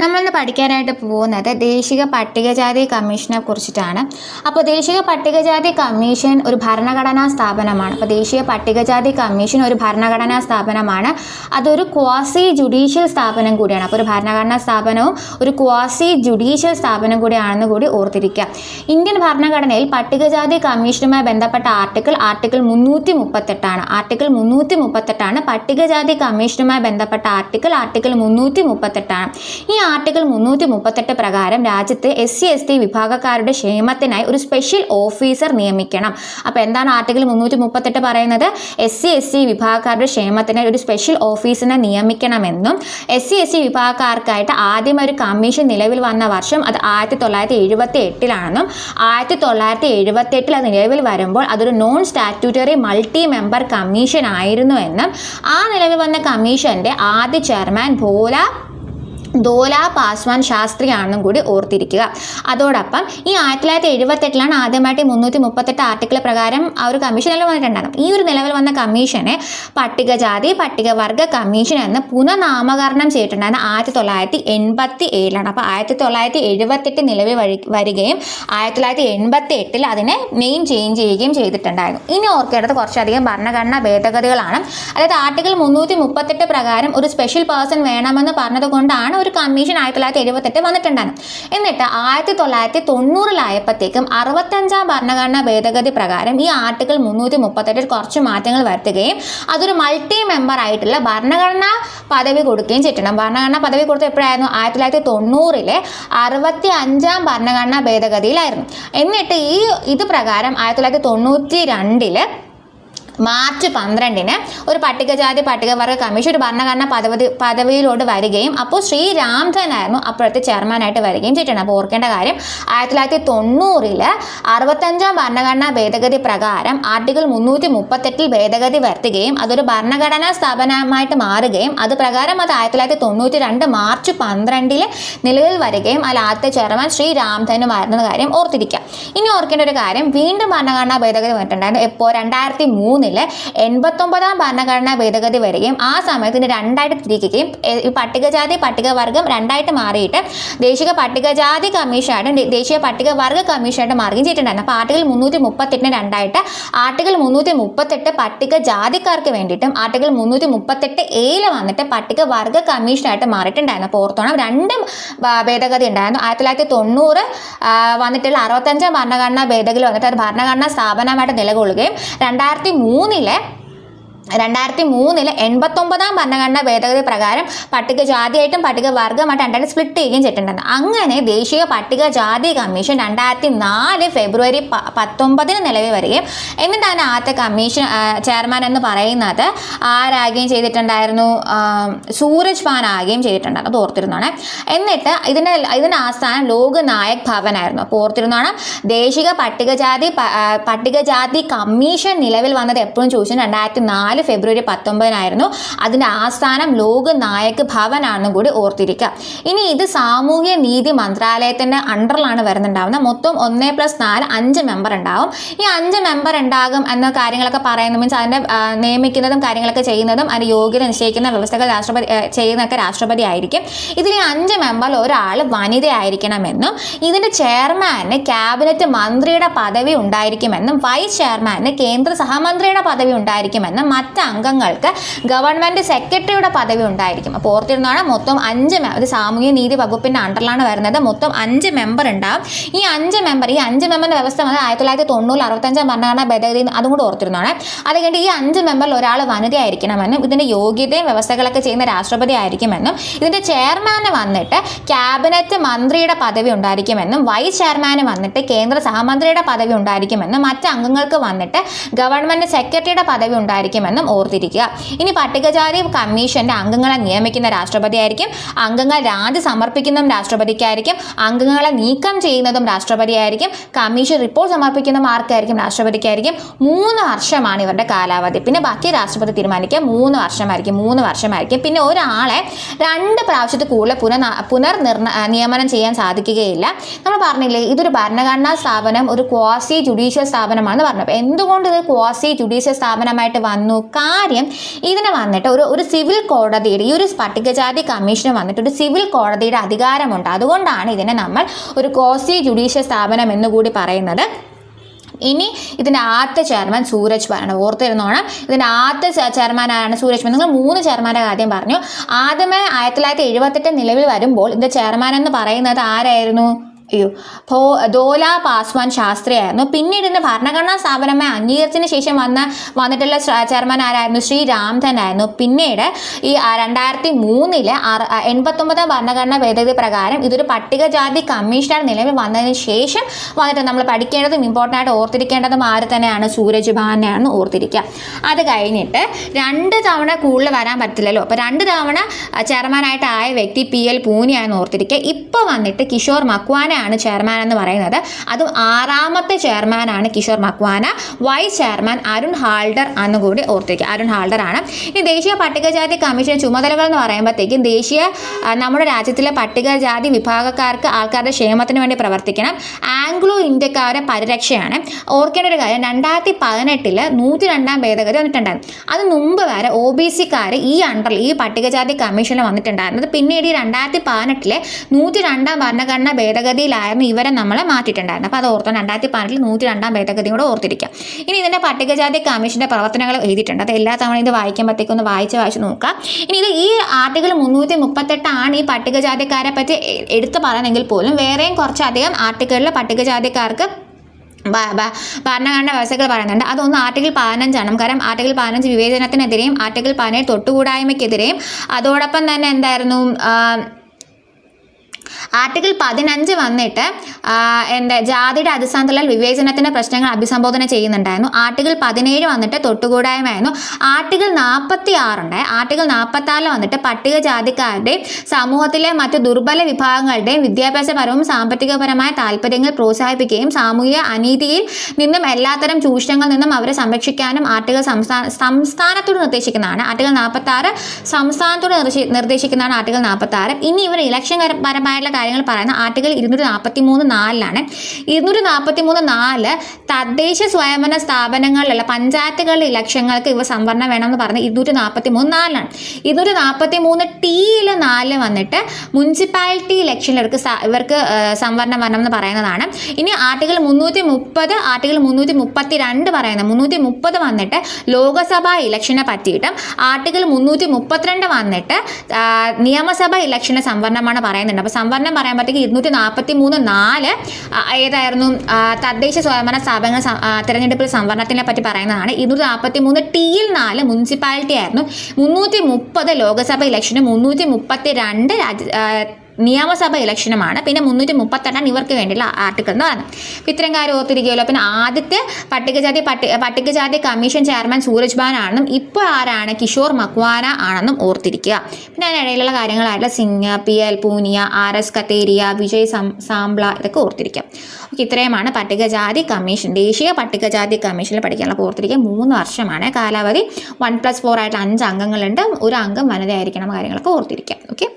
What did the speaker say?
നമ്മളിന്ന് പഠിക്കാനായിട്ട് പോകുന്നത് ദേശീയ പട്ടികജാതി കമ്മീഷനെ കുറിച്ചിട്ടാണ്. അപ്പോൾ ദേശീയ പട്ടികജാതി കമ്മീഷൻ ഒരു ഭരണഘടനാ സ്ഥാപനമാണ്. അപ്പോൾ ദേശീയ പട്ടികജാതി കമ്മീഷൻ ഒരു ഭരണഘടനാ സ്ഥാപനമാണ്. അതൊരു ക്വാസി ജുഡീഷ്യൽ സ്ഥാപനം കൂടിയാണ്. അപ്പോൾ ഒരു ഭരണഘടനാ സ്ഥാപനവും ഒരു ക്വാസി ജുഡീഷ്യൽ സ്ഥാപനം കൂടിയാണെന്ന് കൂടി ഓർത്തിരിക്കുക. ഇന്ത്യൻ ഭരണഘടനയിൽ പട്ടികജാതി കമ്മീഷനുമായി ബന്ധപ്പെട്ട ആർട്ടിക്കിൾ 338 ആണ്. ആർട്ടിക്കിൾ 338 പട്ടികജാതി കമ്മീഷനുമായി ബന്ധപ്പെട്ട ആർട്ടിക്കിൾ 338 ആണ്. ഈ ആർട്ടിക്കിൾ 338 പ്രകാരം രാജ്യത്തെ SC/ST വിഭാഗക്കാരുടെ ക്ഷേമത്തിനായി ഒരു സ്പെഷ്യൽ ഓഫീസർ നിയമിക്കണം. അപ്പോൾ എന്താണ് ആർട്ടിക്കിൾ 338 പറയുന്നത്? SC/ST വിഭാഗക്കാരുടെ ക്ഷേമത്തിനായി ഒരു സ്പെഷ്യൽ ഓഫീസറിനെ നിയമിക്കണമെന്നും SC/ST വിഭാഗക്കാർക്കായിട്ട് ആദ്യം ഒരു കമ്മീഷൻ നിലവിൽ വന്ന വർഷം അത് 1978 1978 അത് നിലവിൽ വരുമ്പോൾ അതൊരു non statutory multi member commission ആയിരുന്നു എന്നും ആ നിലവിൽ വന്ന കമ്മീഷന്റെ ആദ്യ ചെയർമാൻ ദോല പാസ്വാൻ ശാസ്ത്രി ആണെന്നും കൂടി ഓർത്തിരിക്കുക. അതോടൊപ്പം ഈ 1978 ആദ്യമായിട്ട് 338 ആർട്ടിക്കിൾ പ്രകാരം ആ ഒരു കമ്മീഷൻ നിലവിൽ വന്നിട്ടുണ്ടാകും. ഈ ഒരു നിലവിൽ വന്ന കമ്മീഷനെ പട്ടികജാതി പട്ടികവർഗ കമ്മീഷൻ എന്ന് പുനഃനാമകരണം ചെയ്തിട്ടുണ്ടായിരുന്നു 1987. അപ്പോൾ 1978 നിലവിൽ വരികയും 1988 അതിനെ നെയിം ചേഞ്ച് ചെയ്യുകയും ചെയ്തിട്ടുണ്ടായിരുന്നു. ഇനി ഓർക്കേണ്ടത് കുറച്ചധികം ഭരണഘടനാ ഭേദഗതികളാണ്. അതായത് ആർട്ടിക്കിൾ 338 പ്രകാരം ഒരു സ്പെഷ്യൽ പേഴ്സൺ വേണമെന്ന് പറഞ്ഞതുകൊണ്ടാണ് ഒരു കമ്മീഷൻ 1978 വന്നിട്ടുണ്ടായിരുന്നു. എന്നിട്ട് 1990 65 ഭരണഘടനാ ഭേദഗതി പ്രകാരം ഈ ആർട്ടിക്കിൾ 338 കുറച്ച് മാറ്റങ്ങൾ വരുത്തുകയും അതൊരു മൾട്ടി മെമ്പർ ആയിട്ടുള്ള ഭരണഘടനാ പദവി കൊടുക്കുകയും ചെയ്തിട്ടുണ്ട്. ഭരണഘടനാ പദവി കൊടുത്തത് എപ്പോഴായിരുന്നു? 1990 65 ഭരണഘടനാ ഭേദഗതിയിലായിരുന്നു. എന്നിട്ട് ഇത് പ്രകാരം 1992 മാർച്ച് 12 ഒരു പട്ടികജാതി പട്ടികവർഗ കമ്മീഷൻ ഒരു ഭരണഘടനാ പദവിയിലോട്ട് വരികയും അപ്പോൾ ശ്രീ രാംധൻ ആയിരുന്നു അപ്പോഴത്തെ ചെയർമാനായിട്ട് വരികയും ചെയ്തിട്ടുണ്ട്. അപ്പോൾ ഓർക്കേണ്ട കാര്യം 1990 65 ഭരണഘടനാ ഭേദഗതി പ്രകാരം ആർട്ടിക്കിൾ 338 ഭേദഗതി വരുത്തുകയും അതൊരു ഭരണഘടനാ സ്ഥാപനമായിട്ട് മാറുകയും അത് പ്രകാരം അത് 1992 മാർച്ച് 12 നിലവിൽ വരികയും അതിൽ ആദ്യത്തെ ചെയർമാൻ ശ്രീ രാംധനുമായിരുന്ന കാര്യം ഓർത്തിരിക്കുക. ഇനി ഓർക്കേണ്ട ഒരു കാര്യം, വീണ്ടും ഭരണഘടനാ ഭേദഗതി വന്നിട്ടുണ്ടായിരുന്നു. എപ്പോൾ? 2003 89 ഭരണഘടനാ ഭേദഗതി വരികയും ആ സമയത്തിന് രണ്ടായിട്ട് തിരിക്കുകയും ഈ പട്ടികജാതി പട്ടികവർഗം രണ്ടായിട്ട് മാറിയിട്ട് ദേശീയ പട്ടികജാതി കമ്മീഷനായിട്ട് ദേശീയ പട്ടികവർഗ കമ്മീഷനായിട്ട് മാറുകയും ചെയ്തിട്ടുണ്ടായിരുന്നു. അപ്പോൾ ആർട്ടിക്കിൾ 338 രണ്ടായിട്ട് ആർട്ടിക്കിൾ 338 പട്ടികജാതിക്കാർക്ക് വേണ്ടിയിട്ടും ആർട്ടിക്കിൾ 338 വന്നിട്ട് പട്ടികവർഗ കമ്മീഷനായിട്ട് മാറിയിട്ടുണ്ടായിരുന്നു. അപ്പോൾ ഓർത്തോണം, രണ്ട് ഭേദഗതി ഉണ്ടായിരുന്നു. 1990 വന്നിട്ടുള്ള 65 ഭരണഘടനാ ഭേദഗതി വന്നിട്ട് അത് ഭരണഘടനാ സ്ഥാപനമായിട്ട് നിലകൊള്ളുകയും 2003 89 ഭരണഘടനാ ഭേദഗതി പ്രകാരം പട്ടികജാതിയായിട്ടും പട്ടികവർഗമായിട്ട് രണ്ടായിട്ട് സ്പ്ലിറ്റ് ചെയ്യുകയും ചെയ്തിട്ടുണ്ടായിരുന്നു. അങ്ങനെ ദേശീയ പട്ടികജാതി കമ്മീഷൻ 2004 ഫെബ്രുവരി 19 നിലവിൽ വരികയും എന്നിട്ട് അതിന് ആദ്യത്തെ കമ്മീഷൻ ചെയർമാൻ എന്ന് പറയുന്നത് ആരാകുകയും ചെയ്തിട്ടുണ്ടായിരുന്നു? സൂരജ് പാൻ ആകുകയും ചെയ്തിട്ടുണ്ടായിരുന്നു. അത് ഓർത്തിരുന്നോണം. എന്നിട്ട് ഇതിൻ്റെ ആസ്ഥാനം ലോക് നായക് ഭവനായിരുന്നു. അപ്പോൾ ഓർത്തിരുന്നോണം, ദേശീയ പട്ടികജാതി കമ്മീഷൻ നിലവിൽ വന്നത് എപ്പോഴും ചോദിച്ചു 2004 ഫെബ്രുവരി 19 അതിൻ്റെ ആസ്ഥാനം ലോക് നായക് ഭവൻ ആണെന്നും കൂടി ഓർത്തിരിക്കുക. ഇനി ഇത് സാമൂഹ്യ നീതി മന്ത്രാലയത്തിൻ്റെ അണ്ടറിലാണ് വരുന്നുണ്ടാവുന്നത്. മൊത്തം 1+4 5 മെമ്പർ ഉണ്ടാവും. ഈ 5 മെമ്പർ ഉണ്ടാകും എന്ന കാര്യങ്ങളൊക്കെ പറയുന്നത് മീൻസ് അതിൻ്റെ നിയമിക്കുന്നതും കാര്യങ്ങളൊക്കെ ചെയ്യുന്നതും അതിൻ്റെ യോഗ്യത നിശ്ചയിക്കുന്ന വ്യവസ്ഥകൾ രാഷ്ട്രപതി ആയിരിക്കും. ഇതിൽ 5 മെമ്പറിൽ ഒരാൾ വനിതയായിരിക്കണമെന്നും ഇതിൻ്റെ ചെയർമാന് ക്യാബിനറ്റ് മന്ത്രിയുടെ പദവി ഉണ്ടായിരിക്കുമെന്നും വൈസ് ചെയർമാന് കേന്ദ്ര സഹമന്ത്രിയുടെ പദവി ഉണ്ടായിരിക്കുമെന്നും മറ്റ് അംഗങ്ങൾക്ക് ഗവൺമെന്റ് സെക്രട്ടറിയുടെ പദവി ഉണ്ടായിരിക്കും. അപ്പോൾ ഓർത്തിരുന്നാണ് മൊത്തം 5 ഇത് സാമൂഹ്യ നീതി വകുപ്പിന്റെ അണ്ടറിലാണ് വരുന്നത്. മൊത്തം 5 മെമ്പർ ഉണ്ടാവും. ഈ 5 മെമ്പറിന്റെ വ്യവസ്ഥ വന്നത് 1990 65 ഭരണഘടനാ ഭേദഗതി, അതും കൂടെ ഓർത്തിരുന്നാണ്. അത് കഴിഞ്ഞിട്ട് ഈ 5 മെമ്പറിൽ ഒരാൾ വനിതയായിരിക്കണമെന്നും ഇതിന്റെ യോഗ്യതയും വ്യവസ്ഥകളൊക്കെ ചെയ്യുന്ന രാഷ്ട്രപതി ആയിരിക്കുമെന്നും ഇതിന്റെ ചെയർമാന് വന്നിട്ട് ക്യാബിനറ്റ് മന്ത്രിയുടെ പദവി ഉണ്ടായിരിക്കുമെന്നും വൈസ് ചെയർമാന് വന്നിട്ട് കേന്ദ്ര സഹമന്ത്രിയുടെ പദവി ഉണ്ടായിരിക്കുമെന്നും മറ്റ് അംഗങ്ങൾക്ക് വന്നിട്ട് ഗവൺമെന്റ് സെക്രട്ടറിയുടെ പദവി ഉണ്ടായിരിക്കുമെന്നും ഓർത്തിരിക്കുക. ഇനി പട്ടികജാതി കമ്മീഷന്റെ അംഗങ്ങളെ നിയമിക്കുന്ന രാഷ്ട്രപതി ആയിരിക്കും. അംഗങ്ങൾ രാജി സമർപ്പിക്കുന്നതും രാഷ്ട്രപതിക്കായിരിക്കും. അംഗങ്ങളെ നീക്കം ചെയ്യുന്നതും രാഷ്ട്രപതി ആയിരിക്കും. Commission report സമർപ്പിക്കുന്നതും ആർക്കായിരിക്കും? രാഷ്ട്രപതിക്കായിരിക്കും. 3 വർഷമാണ് ഇവരുടെ കാലാവധി. പിന്നെ ബാക്കി രാഷ്ട്രപതി തീരുമാനിക്കുക. 3 വർഷമായിരിക്കും. പിന്നെ ഒരാളെ 2 പ്രാവശ്യത്തിൽ കൂടുതൽ നിയമനം ചെയ്യാൻ സാധിക്കുകയില്ല. നമ്മൾ പറഞ്ഞില്ലേ, ഇതൊരു ഭരണഘടനാ സ്ഥാപനം, ഒരു ക്വാസി ജുഡീഷ്യൽ സ്ഥാപനമാണെന്ന് പറഞ്ഞു. അപ്പോൾ എന്തുകൊണ്ട് ഇത് ക്വാസി ജുഡീഷ്യൽ സ്ഥാപനമായിട്ട് വന്നു? കാര്യം ഇതിന് വന്നിട്ട് ഒരു സിവിൽ കോടതിയുടെ ഈ ഒരു പട്ടികജാതി കമ്മീഷന് വന്നിട്ട് ഒരു സിവിൽ കോടതിയുടെ അധികാരമുണ്ട്. അതുകൊണ്ടാണ് ഇതിനെ നമ്മൾ ഒരു ക്വാസി ജുഡീഷ്യൽ സ്ഥാപനം എന്നുകൂടി പറയുന്നത്. ഇനി ഇതിൻ്റെ ആദ്യത്തെ ചെയർമാൻ സൂരജ് ഭാനാണ്. ഓർത്തിരുന്നോണം, ഇതിൻ്റെ ആദ്യത്തെ ചെയർമാൻ ആരാണ്? സൂരജ് ഭാൻ. നിങ്ങൾ 3 ചെയർമാൻ്റെ ആദ്യം പറഞ്ഞു. ആദ്യമേ 1978 നിലവിൽ വരുമ്പോൾ ഇതിൻ്റെ ചെയർമാൻ എന്ന് പറയുന്നത് ആരായിരുന്നു? ധോല പാസ്വാൻ ശാസ്ത്രി ആയിരുന്നു. പിന്നീട് ഇതിൻ്റെ ഭരണഘടനാ സ്ഥാപനമായി അംഗീകരിച്ചതിന് ശേഷം വന്നിട്ടുള്ള ചെയർമാൻ ആരായിരുന്നു? ശ്രീ രാംധൻ ആയിരുന്നു. പിന്നീട് ഈ 2003 89 ഭരണഘടനാ ഭേദഗതി പ്രകാരം ഇതൊരു പട്ടികജാതി കമ്മീഷണർ നിലവിൽ വന്നതിന് ശേഷം വന്നിട്ട് നമ്മൾ പഠിക്കേണ്ടതും ഇമ്പോർട്ടൻ്റ് ആയിട്ട് ഓർത്തിരിക്കേണ്ടതും ആര് തന്നെയാണ്? സൂരജ് ഭാനാണ് ഓർത്തിരിക്കുക. അത് കഴിഞ്ഞിട്ട് 2 തവണ കൂടുതൽ വരാൻ പറ്റില്ലല്ലോ. അപ്പോൾ 2 തവണ ചെയർമാനായിട്ട് ആയ വ്യക്തി PL പൂനിയാണെന്ന് ഓർത്തിരിക്കുക. ഇപ്പോൾ വന്നിട്ട് കിഷോർ മക്വാന ആണ് ചെയർമാൻ എന്ന് പറയുന്നത്. അതും 6ാമത്തെ ചെയർമാനാണ് കിഷോർ മക്വാന. വൈസ് ചെയർമാൻ അരുൺ ഹാൾഡർ എന്നുകൂടി ഓർത്തിരിക്കുക. അരുൺ ഹാൾഡർ ആണ്. ഇനി ദേശീയ പട്ടികജാതി കമ്മീഷന്റെ ചുമതലകൾ എന്ന് പറയുമ്പോഴത്തേക്കും നമ്മുടെ രാജ്യത്തിലെ പട്ടികജാതി വിഭാഗക്കാർക്ക് ആൾക്കാരുടെ ക്ഷേമത്തിന് വേണ്ടി പ്രവർത്തിക്കണം. ആംഗ്ലോ ഇന്ത്യക്കാരുടെ പരിരക്ഷയാണ്. ഓർക്കേണ്ട ഒരു കാര്യം, 2018 102ാം ഭേദഗതി വന്നിട്ടുണ്ടായിരുന്നു. അത് മുമ്പ് വരെ OBC-ക്കാർ ഈ പട്ടികജാതി കമ്മീഷനിൽ വന്നിട്ടുണ്ടായിരുന്നത്. പിന്നീട് ഈ 2018 102ാം ഭരണഘടനാ ഭേദഗതി ഇവരെ നമ്മളെ മാറ്റിയിട്ടുണ്ടായിരുന്നു. അപ്പോൾ അത് ഓർത്തോ, 2018 102ാം ഭേദഗതി കൂടെ ഓർത്തിരിക്കാം. ഇനി ഇതിൻ്റെ പട്ടികജാതി കമ്മീഷന്റെ പ്രവർത്തനങ്ങൾ എഴുതിയിട്ടുണ്ട്. അത് എല്ലാ തവണ ഇത് വായിക്കുമ്പോഴത്തേക്കും ഒന്ന് വായിച്ച് നോക്കാം. ഇനി ഈ ആർട്ടിക്കിൾ 338 ആണ് ഈ പട്ടികജാതിക്കാരെ പറ്റി എടുത്തു പറയുന്നെങ്കിൽ പോലും വേറെയും കുറച്ചധികം ആർട്ടിക്കിളിൽ പട്ടികജാതിക്കാർക്ക് ഭരണഘടനാ വ്യവസ്ഥകൾ പറയുന്നുണ്ട്. അതൊന്ന് ആർട്ടിക്കിൾ 15 ആണ്. കാരണം ആർട്ടിക്കിൾ 15 വിവേചനത്തിനെതിരെയും ആർട്ടിക്കിൾ 17 തൊട്ടുകൂടായ്മയ്ക്കെതിരെയും അതോടൊപ്പം തന്നെ എന്തായിരുന്നു ആർട്ടിക്കിൾ 15 വന്നിട്ട് ജാതിയുടെ അടിസ്ഥാനത്തിലുള്ള വിവേചനത്തിൻ്റെ പ്രശ്നങ്ങൾ അഭിസംബോധന ചെയ്യുന്നുണ്ടായിരുന്നു. ആർട്ടിക്കിൾ 17 വന്നിട്ട് തൊട്ടുകൂടായ്മയായിരുന്നു. ആർട്ടിക്കിൾ 46 ഉണ്ട്. ആർട്ടിക്കിൾ 46 വന്നിട്ട് പട്ടികജാതിക്കാരുടെയും സമൂഹത്തിലെ മറ്റ് ദുർബല വിഭാഗങ്ങളുടെയും വിദ്യാഭ്യാസപരവും സാമ്പത്തികപരമായ താല്പര്യങ്ങൾ പ്രോത്സാഹിപ്പിക്കുകയും സാമൂഹിക അനീതിയിൽ നിന്നും എല്ലാത്തരം ചൂഷണങ്ങളിൽ നിന്നും അവരെ സംരക്ഷിക്കാനും ആർട്ടിക്കിൾ സംസ്ഥാനത്തോട് നിർദ്ദേശിക്കുന്നതാണ്. ആർട്ടിക്കിൾ 46 സംസ്ഥാനത്തോട് നിർദ്ദേശിക്കുന്നതാണ് ആർട്ടിക്കിൾ 46. ഇനി ഇവർ ഇലക്ഷൻ പരമായിട്ടുള്ള കാര്യങ്ങൾ പറയുന്ന ആർട്ടിക്കിൾ 243(4) 243(4) തദ്ദേശ സ്വയംഭരണ സ്ഥാപനങ്ങളിലുള്ള പഞ്ചായത്തുകളുടെ ഇലക്ഷങ്ങൾക്ക് ഇവർ സംവരണം വേണമെന്ന് പറഞ്ഞ് 243(4) 243(T)(4) വന്നിട്ട് മുനിസിപ്പാലിറ്റി ഇലക്ഷനിൽ ഇവർക്ക് സംവരണം വരണമെന്ന് പറയുന്നതാണ്. ഇനി ആർട്ടിക്കിൾ 330 ആർട്ടിക്കിൾ 332 പറയുന്നത് 330 വന്നിട്ട് ലോകസഭാ ഇലക്ഷനെ പറ്റിയിട്ടും ആർട്ടിക്കിൾ 332 വന്നിട്ട് നിയമസഭാ ഇലക്ഷന് സംവരണമാണ് പറയുന്നുണ്ട്. അപ്പോൾ സംവരണം പറയുമ്പോഴത്തേക്ക് 243(4) ഏതായിരുന്നു? തദ്ദേശ സ്വയംഭരണ സ്ഥാപനങ്ങൾ തിരഞ്ഞെടുപ്പിൽ സംവരണത്തിനെ പറ്റി പറയുന്നതാണ്. 243(T)(4) മുനിസിപ്പാലിറ്റി ആയിരുന്നു. 330 ലോകസഭ ഇലക്ഷന്, 332 നിയമസഭ ഇലക്ഷനുമാണ്. പിന്നെ 338 ഇവർക്ക് വേണ്ടിയുള്ള ആർട്ടിക്കിൾ എന്ന് പറയുന്നത്. അപ്പോൾ ഇത്തരം കാര്യം ഓർത്തിരിക്കുകയല്ലോ. പിന്നെ ആദ്യത്തെ പട്ടികജാതി കമ്മീഷൻ ചെയർമാൻ സൂരജ് ഭാൻ ആണെന്നും ഇപ്പോൾ ആരാണ്? കിഷോർ മക്വാന ആണെന്നും ഓർത്തിരിക്കുക. പിന്നെ അതിനിടയിലുള്ള കാര്യങ്ങളായിട്ടുള്ള സിംഗ്, PL പൂനിയ, RS കത്തേരിയ, വിജയ് സാംബ്ല ഇതൊക്കെ ഓർത്തിരിക്കാം. ഓക്കെ, ഇത്രയുമാണ് പട്ടികജാതി കമ്മീഷൻ, ദേശീയ പട്ടികജാതി കമ്മീഷനിൽ പഠിക്കാനുള്ള. ഓർത്തിരിക്കുക 3 വർഷമാണ് കാലാവധി. 1+4 ആയിട്ടുള്ള 5 അംഗങ്ങളുണ്ട്. 1 അംഗം വനിതയായിരിക്കണം. കാര്യങ്ങളൊക്കെ ഓർത്തിരിക്കാം. ഓക്കെ.